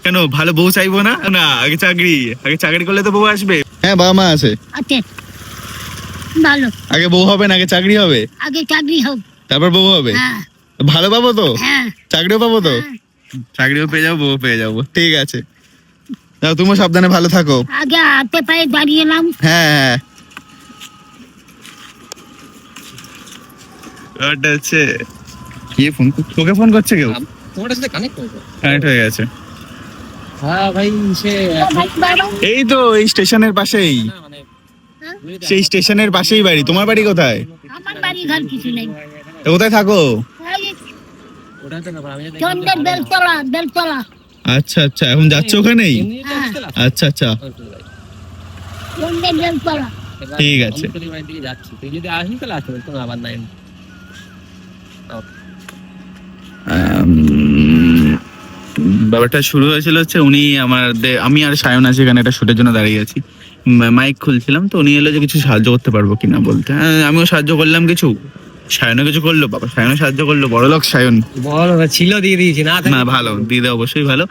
কেন ভালো বউ চাইবো না? না আগে চাকরি করলে তো বউ আসবে। হ্যাঁ বাবা মা আছে। আছে ভালো। আগে বউ হবে না আগে চাকরি হবে? আগে চাকরি হোক, তারপর বউ হবে। হ্যাঁ ভালো পাবো তো? হ্যাঁ চাকরিও পাবো তো? হ্যাঁ। চাকরিও পেয়ে যাবো, বউ পেয়ে যাবো, ঠিক আছে। তাও তুমিও সাবধানে ভালো থাকো। আগে হাতে পায়ে দাঁড়িয়ে এলাম। হ্যাঁ হ্যাঁ ওটা হচ্ছে কে ফোন তোকে ফোন করছে কেউ? তোমার সাথে কানেক্ট হয়েছে? কানেক্ট হয়ে গেছে। হ্যাঁ ভাই, সে এই তো এই স্টেশনের পাশেই, না মানে সেই স্টেশনের পাশেই বাড়ি। তোমার বাড়ি কোথায়? আমার বাড়ি ঘর কিছু নেই। তো কোথায় থাকো? ওটা তো ব্যাপার, আমি যদি চন্দ্রের বেলতলা, বেলতলা। আচ্ছা আচ্ছা, এখন যাচ্ছ ওখানেই? এমনিতে আসতে লাগ- আচ্ছা আচ্ছা চন্দ্রের বেলতলা। এবার ঠিক আছে। অন্তরের বাড়ির দিকে যাচ্ছি, তুই যদি আসিস তাহলে আসতে পারিস, কোনো আবার নাই। ব্যাপারটা শুরু হয়েছিল হচ্ছে উনি আমি আর সায়ন আছি এখানে একটা শুটের জন্য দাঁড়িয়ে আছি। মাইক খুলছিলাম তো উনি এলো যে কিছু সাহায্য করতে পারবো কিনা বলতে। হ্যাঁ আমিও সাহায্য করলাম কিছু, সায়নও কিছু করলো, বাবা সায়নও সাহায্য করলো, বড়লোক সায়ন। বল, ছিল দিয়ে দিয়েছি না? না ভালো দিদা অবশ্যই ভালো।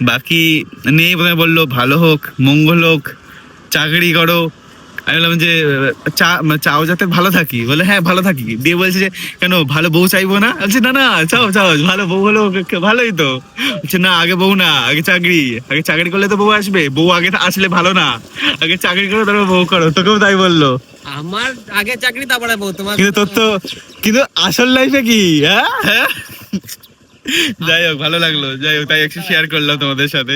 বাকি নেই প্রথমে বললো ভালো হোক মঙ্গল হোক চাকরি করো। আমি বললাম যে চাও যাতে ভালো থাকি, বলে হ্যাঁ ভালো থাকি। দিয়ে বলছে যে কেন ভালো বউ চাইবো না? বলছে না না চাও চাও, ভালো বউ হলো ভালোই তো। বলছে না আগে বউ না আগে চাকরি করলে তো বউ আসবে। বউ আগে আসলে ভালো না, আগে চাকরি করো তারপর বউ করো। তোকেও তাই বললো। আমার আগে চাকরি, তারপরে বউ। তোমার কিন্তু তোর তো কিন্তু আসল লাইফে কি? হ্যাঁ হ্যাঁ যাই হোক ভালো লাগলো, যাই হোক তাই একটু শেয়ার করলাম তোমাদের সাথে।